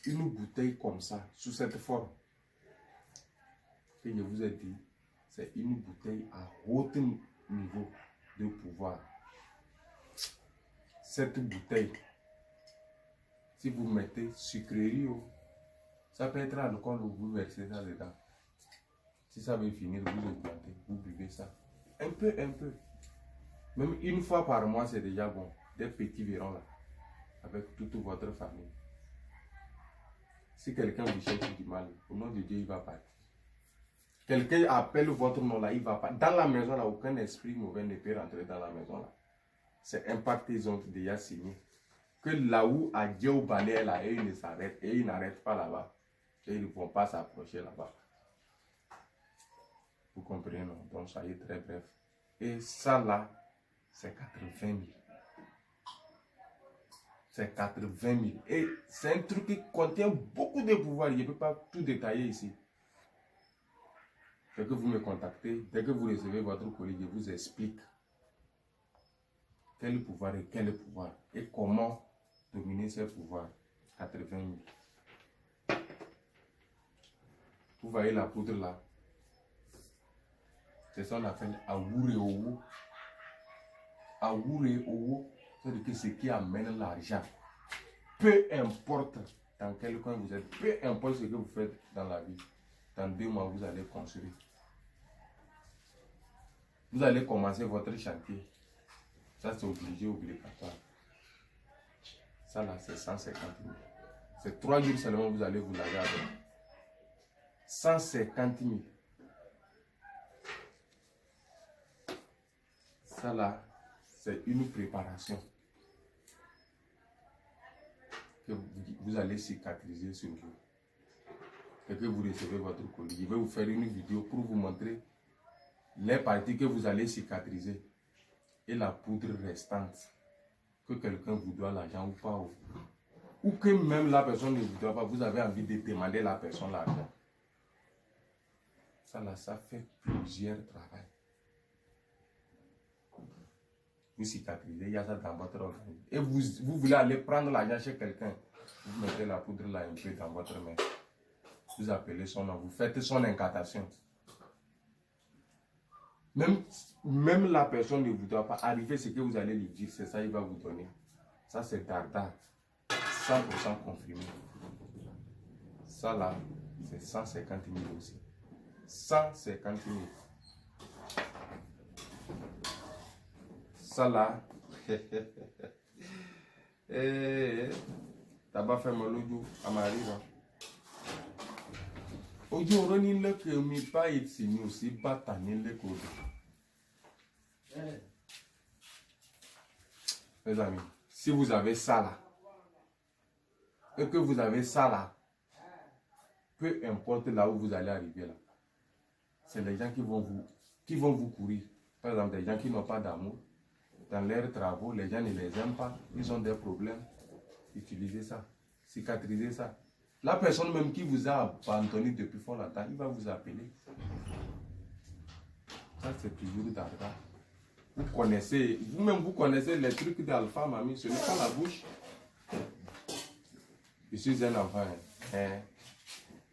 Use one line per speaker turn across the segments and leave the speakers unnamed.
une bouteille comme ça, sous cette forme, que je vous ai dit, c'est une bouteille à haut niveau de pouvoir. Cette bouteille, si vous mettez sucrerie, ça peut être alcool ou vous versez ça dedans. Si ça veut finir, vous augmentez, vous buvez ça. Un peu. Même une fois par mois, c'est déjà bon. Des petits verrons là, avec toute votre famille. Si quelqu'un vous cherche du mal, au nom de Dieu, il va partir. Quelqu'un appelle votre nom là, il va pas. Dans la maison là, aucun esprit mauvais ne peut rentrer dans la maison là. C'est impacté, ils ont déjà signé. Que là où à Dieu au balai là, et ils ne s'arrêtent, et ils n'arrêtent pas là-bas. Et ils ne vont pas s'approcher là-bas. Vous comprenez, non? Donc soyez très bref. Et ça là, c'est 80 000. C'est 80 000. Et c'est un truc qui contient beaucoup de pouvoir. Je ne peux pas tout détailler ici. Dès que vous me contactez, dès que vous recevez votre colis, je vous explique quel pouvoir et quel pouvoir. Et comment dominer ces pouvoirs. 80 000. Vous voyez la poudre là. C'est ça qu'on appelle Awure-Owo. Awure-Owo, c'est-à-dire que ce qui amène l'argent. Peu importe dans quel coin vous êtes, peu importe ce que vous faites dans la vie, dans 2 mois, vous allez construire. Vous allez commencer votre chantier. Ça, c'est obligé, obligatoire. Ça, là, c'est 150 000. C'est 3 jours seulement, vous allez vous laver avec. 150 000. Ça, là, c'est une préparation que vous allez cicatriser sur vous. Et que vous recevez votre colis. Je vais vous faire une vidéo pour vous montrer les parties que vous allez cicatriser et la poudre restante. Que quelqu'un vous doit l'argent ou pas. Ou que même la personne ne vous doit pas. Vous avez envie de demander à la personne l'argent. Ça là, ça fait plusieurs travaux. Vous cicatrisez, il y a ça dans votre organisme. Et vous voulez aller prendre l'argent chez quelqu'un. Vous mettez la poudre là un peu dans votre main. Vous appelez son nom, vous faites son incantation. Même la personne ne vous doit pas arriver ce que vous allez lui dire, c'est ça qu'il va vous donner. Ça c'est Dardar. 100% confirmé. Ça là, c'est 150 000 aussi. 150 000. Ça là, t'as fait mon audio à Marie. Aujourd'hui, on ne peut pas ici, nous aussi, batailler les codes. Mes amis, si vous avez ça là, et que vous avez ça là, peu importe là où vous allez arriver là, c'est les gens qui vont vous courir. Par exemple, des gens qui n'ont pas d'amour, dans leurs travaux, les gens ne les aiment pas, ils ont des problèmes. Utilisez ça, cicatrisez ça. La personne même qui vous a abandonné depuis fort longtemps, il va vous appeler. Ça, c'est toujours d'Alpha. Vous connaissez, vous-même vous connaissez les trucs d'Alpha, mamie, ce n'est pas la bouche. Je suis un enfant. Hein.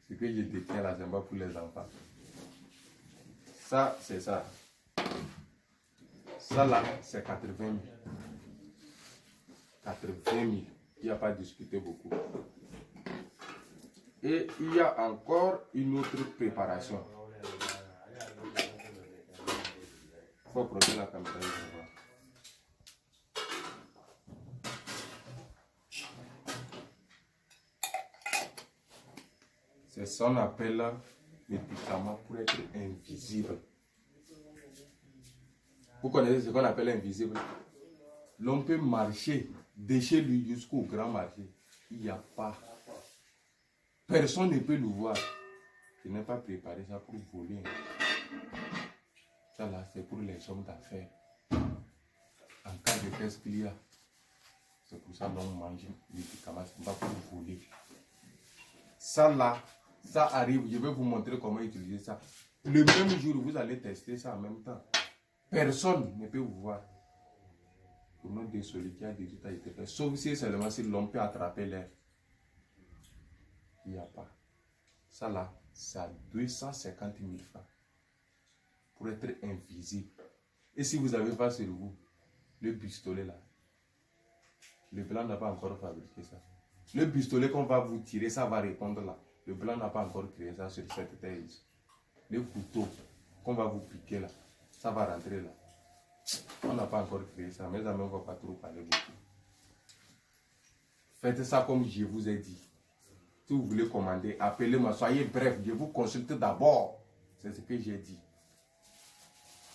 Ce que je détiens là, c'est pas pour les enfants. Ça, c'est ça. Ça là, c'est 80 000. 80 000. Il n'y a pas à discuter beaucoup. Et il y a encore une autre préparation. Il faut prendre la caméra. C'est ce qu'on appelle le médicament pour être invisible. Vous connaissez ce qu'on appelle invisible? L'on peut marcher de chez lui jusqu'au grand marché. Il n'y a pas. Personne ne peut le voir. Je n'ai pas préparé ça pour voler. Ça là, c'est pour les hommes d'affaires. En cas de qu'est-ce qu'il y a. C'est pour ça qu'on mange les médicaments. Ce n'est pas pour voler. Ça là, ça arrive. Je vais vous montrer comment utiliser ça. Le même jour, vous allez tester ça en même temps. Personne ne peut vous voir. Pour nous, désolé qu'il y a des résultats été faits. Sauf si seulement si l'homme peut attraper l'air. Il n'y a pas. Ça là, c'est à 250 000 francs pour être invisible. Et si vous n'avez pas sur vous, le pistolet là, le blanc n'a pas encore fabriqué ça. Le pistolet qu'on va vous tirer, ça va répondre là. Le blanc n'a pas encore créé ça sur cette terre ici. Le couteau qu'on va vous piquer là, ça va rentrer là. On n'a pas encore créé ça, mes amis, on ne va pas trop parler beaucoup. Faites ça comme je vous ai dit. Si vous voulez commander, appelez-moi, soyez bref, je vous consulte d'abord. C'est ce que j'ai dit.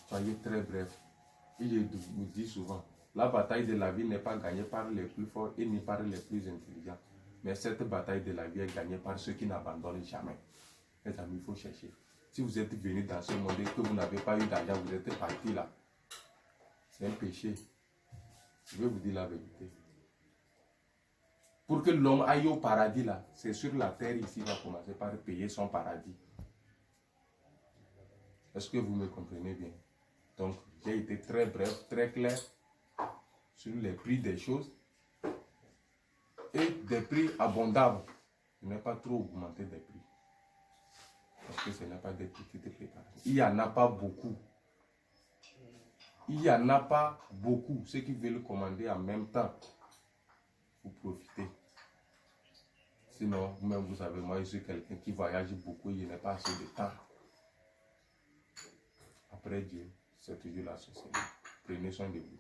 Soyez très bref. Et je vous dis souvent, la bataille de la vie n'est pas gagnée par les plus forts et ni par les plus intelligents. Mais cette bataille de la vie est gagnée par ceux qui n'abandonnent jamais. Les amis, il faut chercher. Si vous êtes venu dans ce monde et que vous n'avez pas eu d'argent, vous êtes parti là. C'est un péché. Je vais vous dire la vérité. Pour que l'homme aille au paradis là, c'est sur la terre ici qu'il va commencer par payer son paradis. Est-ce que vous me comprenez bien? Donc, j'ai été très bref, très clair sur les prix des choses et des prix abordables. Je n'ai pas trop augmenté des prix. Parce que ce n'est pas des petites préparations. Il n'y en a pas beaucoup. Il n'y en a pas beaucoup. Ceux qui veulent commander en même temps, vous profitez. Sinon, vous-même, vous savez, moi, je suis quelqu'un qui voyage beaucoup et je n'ai pas assez de temps. Après Dieu, c'est toujours la société. Prenez soin de vous.